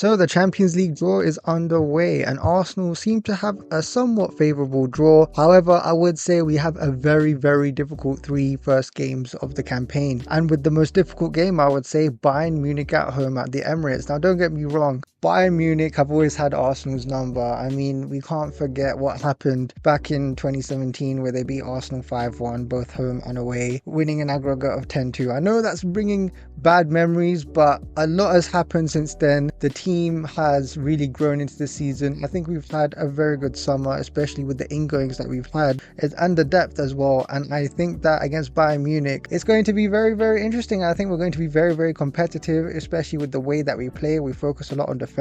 So the Champions League draw is underway and Arsenal seem to have a somewhat favourable draw. However, I would say we have a very difficult three first games of the campaign. And with the most difficult game, I would say Bayern Munich at home at the Emirates. Now don't get me wrong, Bayern Munich have always had Arsenal's number. I mean, we can't forget what happened back in 2017 where they beat Arsenal 5-1, both home and away, winning an aggregate of 10-2. I know that's bringing bad memories, but a lot has happened since then. The team has really grown into the season. I think we've had a very good summer, especially with the ingoings that we've had and the depth as well. And I think that against Bayern Munich, it's going to be very interesting. I think we're going to be very competitive, especially with the way that we play. We focus a lot on defense.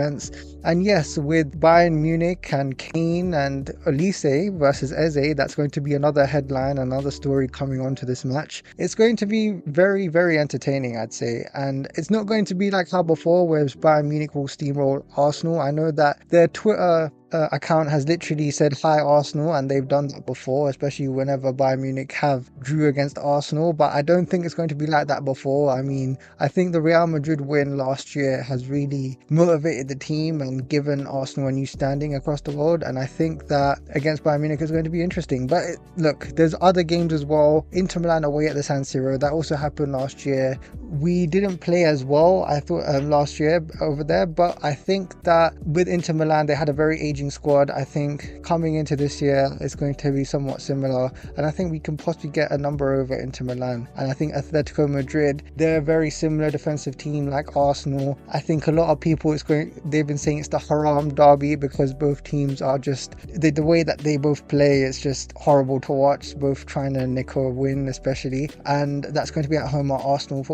And yes, with Bayern Munich and Kane and Olise versus Eze, that's going to be another headline, another story coming on to this match. It's going to be very entertaining, I'd say. And it's not going to be like how before, where Bayern Munich will steamroll Arsenal. I know that their Twitter account has literally said hi Arsenal, and they've done that before, especially whenever Bayern Munich have drew against Arsenal, but I don't think it's going to be like that before. I mean, I think the Real Madrid win last year has really motivated the team and given Arsenal a new standing across the world, and I think that against Bayern Munich is going to be interesting. But look, there's other games as well. Inter Milan away at the San Siro, that also happened last year. We didn't play as well, I thought, last year over there, but I think that with Inter Milan, they had a very aging squad. I think coming into this year it's going to be somewhat similar, and I think we can possibly get a number over Inter Milan. And I think Atletico Madrid, they're a very similar defensive team like Arsenal. I think a lot of people they've been saying it's the haram derby because both teams are just the way that they both play is just horrible to watch, both trying to nick a win especially, and that's going to be at home at Arsenal's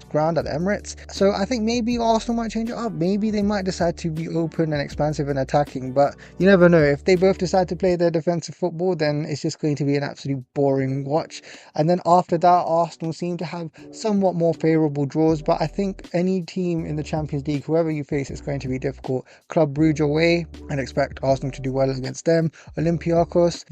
ground at the Emirates. So I think maybe Arsenal might change it up. Maybe they might decide to be open and expansive and attacking, but you never know. If they both decide to play their defensive football, then it's just going to be an absolutely boring watch. And then after that, Arsenal seem to have somewhat more favourable draws, but I think any team in the Champions League, whoever you face, it's going to be difficult. Club Brugge away, and expect Arsenal to do well against them. Olympiacos,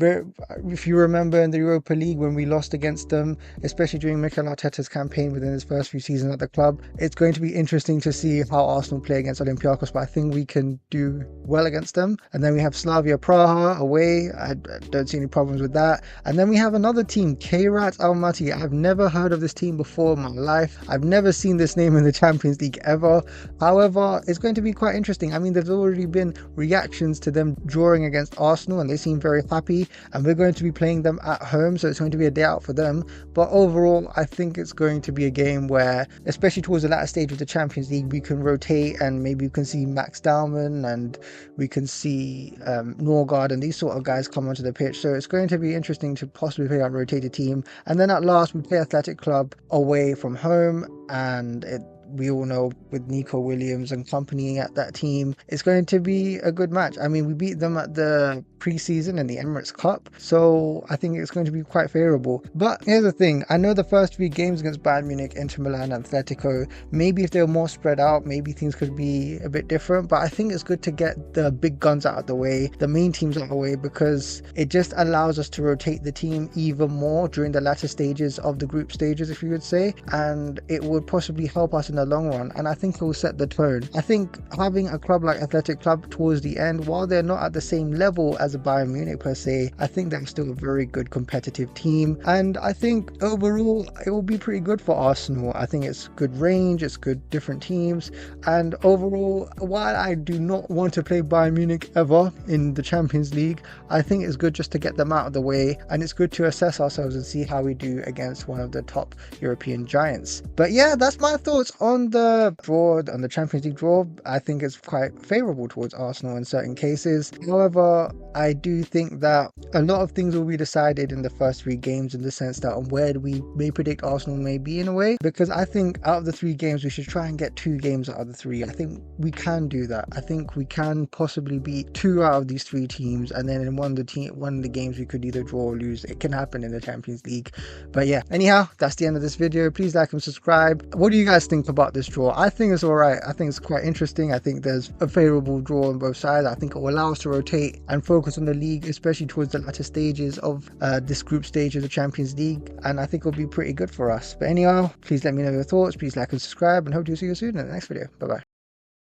if you remember in the Europa League when we lost against them, especially during Mikel Arteta's campaign within his first few seasons at the club, it's going to be interesting to see how Arsenal play against Olympiacos, but I think we can do well against them. And then we have Slavia Praha away. I don't see any problems with that. And then we have another team, Kairat Almaty. I've never heard of this team before in my life. I've never seen this name in the Champions League ever. However, it's going to be quite interesting. I mean, there's already been reactions to them drawing against Arsenal and they seem very happy, and we're going to be playing them at home, so it's going to be a day out for them. But overall, I think it's going to be a game where, especially towards the latter stage of the Champions League, we can rotate, and maybe we can see Max Dalman and we can see Norgard and these sort of guys come onto the pitch. So it's going to be interesting to possibly play our rotated team. And then at last we play Athletic Club away from home, and we all know with Nico Williams and company at that team, it's going to be a good match. I mean, we beat them at the pre-season in the Emirates Cup, so I think it's going to be quite favourable. But here's the thing, I know the first three games against Bayern Munich, Inter Milan and Atletico, maybe if they were more spread out, maybe things could be a bit different, but I think it's good to get the big guns out of the way, the main teams out of the way, because it just allows us to rotate the team even more during the latter stages of the group stages, if you would say, and it would possibly help us in the long run, and I think it will set the tone. I think having a club like Athletic Club towards the end, while they're not at the same level as a Bayern Munich per se, I think they're still a very good competitive team, and I think overall it will be pretty good for Arsenal. I think it's good range, it's good different teams, and overall, while I do not want to play Bayern Munich ever in the Champions League, I think it's good just to get them out of the way, and it's good to assess ourselves and see how we do against one of the top European giants. But yeah, that's my thoughts on the draw, on the Champions League draw. I think it's quite favourable towards Arsenal in certain cases. However, I do think that a lot of things will be decided in the first three games, in the sense that on where we may predict Arsenal may be in a way, because I think out of the three games we should try and get 2 games out of the 3. I think we can do that. I think we can possibly beat 2 out of these 3 teams, and then in one of the games we could either draw or lose. It can happen in the Champions League. But yeah, anyhow, that's the end of this video. Please like and subscribe. What do you guys think about this draw? I think it's alright. I think it's quite interesting. I think there's a favourable draw on both sides. I think it will allow us to rotate and focus on the league, especially towards the latter stages of this group stage of the Champions League, and I think it'll be pretty good for us. But anyhow, please let me know your thoughts. Please like and subscribe, and hope to see you soon in the next video. Bye bye.